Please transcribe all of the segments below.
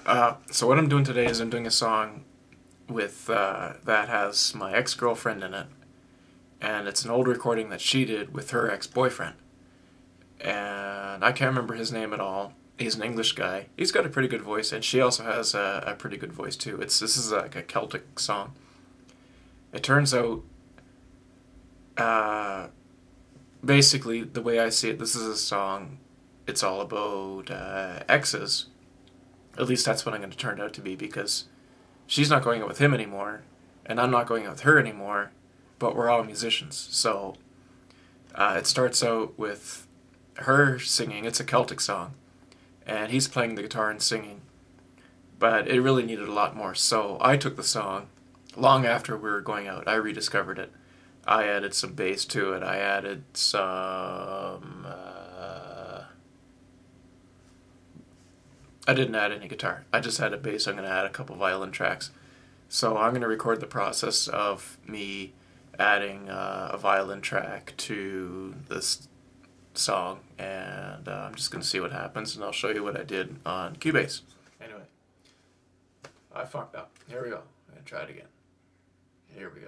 So what I'm doing today is I'm doing a song with that has my ex-girlfriend in it, and it's an old recording that she did with her ex-boyfriend. And I can't remember his name at all. He's an English guy. He's got a pretty good voice, and she also has a pretty good voice too. This is like a Celtic song. It turns out, basically the way I see it, this is a song. It's all about exes. At least that's what I'm going to turn out to be, because she's not going out with him anymore, and I'm not going out with her anymore, but we're all musicians. So it starts out with her singing. It's a Celtic song, and he's playing the guitar and singing, but it really needed a lot more. So I took the song long after we were going out. I rediscovered it. I added some bass to it. I added some... I didn't add any guitar. I just had a bass. I'm going to add a couple violin tracks. So I'm going to record the process of me adding a violin track to this song, and I'm just going to see what happens, and I'll show you what I did on Cubase. Anyway, I fucked up. Here we go. I'm going to try it again. Here we go.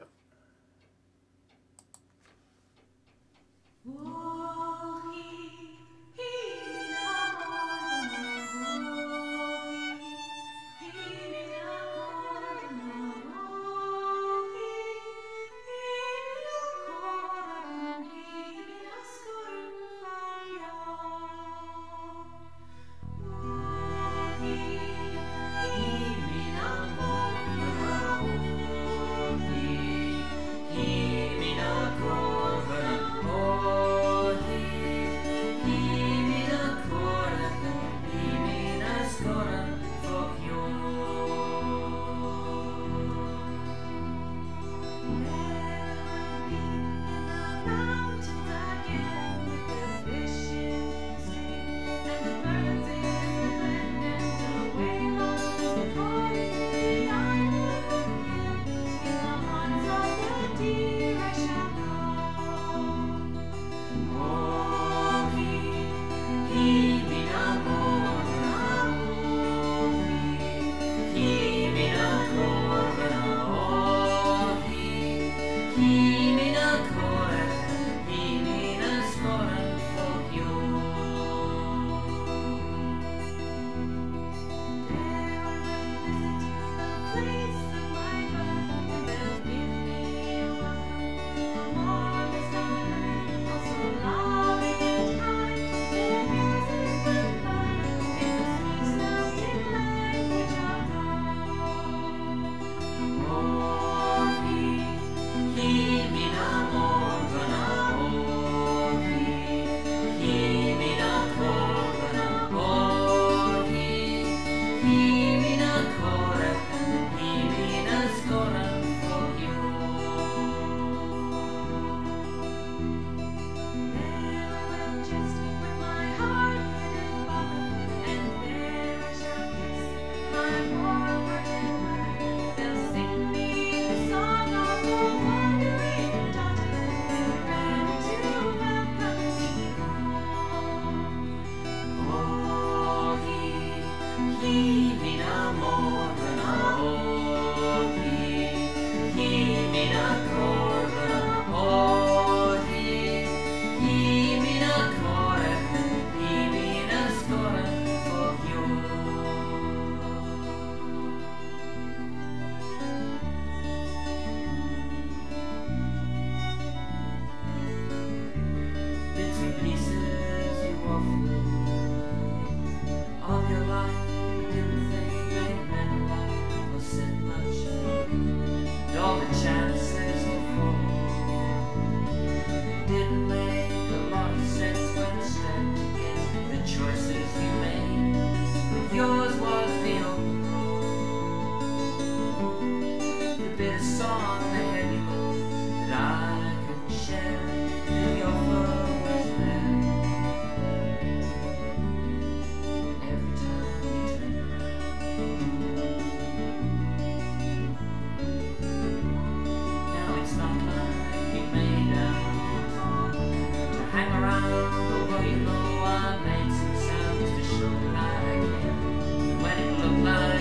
When it looked like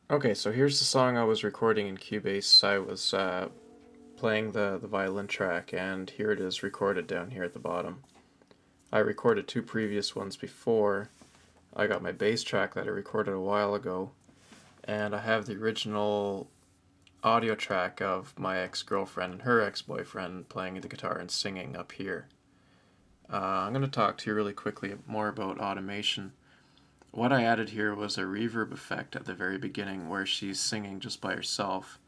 Okay, so here's the song I was recording in Cubase. I was playing the violin track, and here it is recorded down here at the bottom. I recorded 2 previous ones before. I got my bass track that I recorded a while ago, and I have the original audio track of my ex-girlfriend and her ex-boyfriend playing the guitar and singing up here. I'm going to talk to you really quickly more about automation. What I added here was a reverb effect at the very beginning where she's singing just by herself,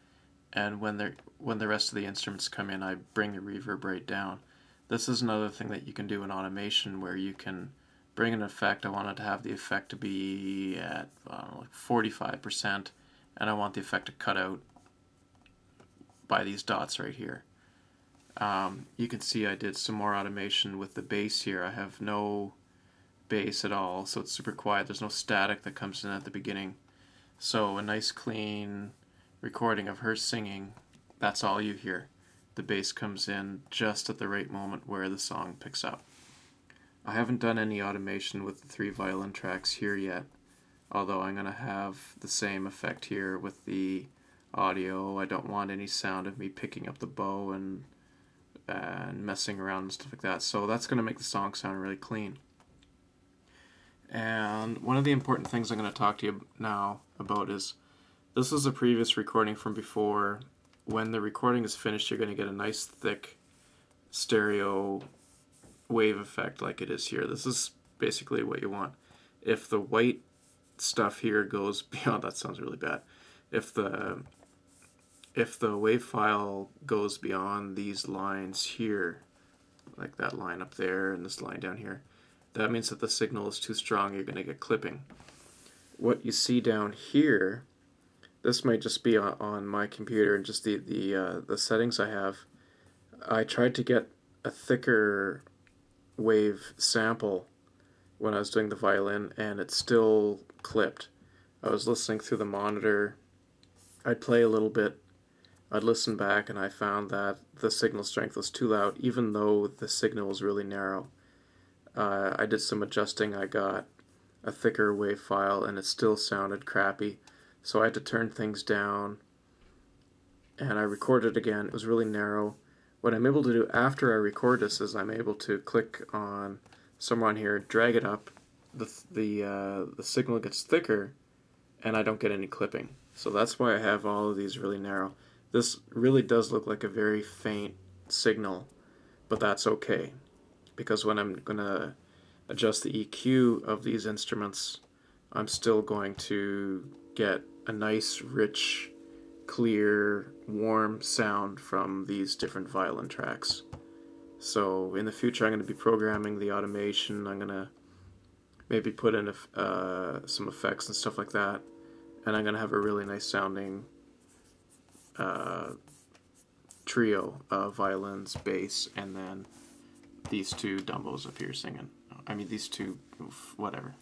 and when the rest of the instruments come in, I bring the reverb right down. This is another thing that you can do in automation where you can bring an effect. I wanted to have the effect to be at like 45%, and I want the effect to cut out by these dots right here. You can see I did some more automation with the bass here. I have no bass at all, so it's super quiet. There's no static that comes in at the beginning. So a nice clean recording of her singing, that's all you hear. The bass comes in just at the right moment where the song picks up. I haven't done any automation with the 3 violin tracks here yet, although I'm going to have the same effect here with the audio. I don't want any sound of me picking up the bow and messing around and stuff like that, so that's going to make the song sound really clean. And one of the important things I'm going to talk to you now about is, this is a previous recording from before. When the recording is finished, you're going to get a nice thick stereo wave effect like it is here. This is basically what you want. If the white stuff here goes beyond, that sounds really bad. If the wave file goes beyond these lines here, like that line up there and this line down here, that means that the signal is too strong, you're going to get clipping. What you see down here, this might just be on my computer and just the settings I have. I tried to get a thicker wave sample when I was doing the violin, and it still clipped. I was listening through the monitor, I'd play a little bit, I'd listen back, and I found that the signal strength was too loud, even though the signal was really narrow. I did some adjusting, I got a thicker wave file, and it still sounded crappy, so I had to turn things down, and I recorded again. It was really narrow. What I'm able to do after I record this is I'm able to click on somewhere on here, drag it up, the signal gets thicker, and I don't get any clipping. So that's why I have all of these really narrow. This really does look like a very faint signal, but that's okay, because when I'm going to adjust the EQ of these instruments, I'm still going to get a nice, rich, clear, warm sound from these different violin tracks. So in the future I'm going to be programming the automation. I'm going to maybe put in some effects and stuff like that, and I'm going to have a really nice sounding trio of violins, bass, and then these 2 dumbos up here singing. I mean, these 2, whatever.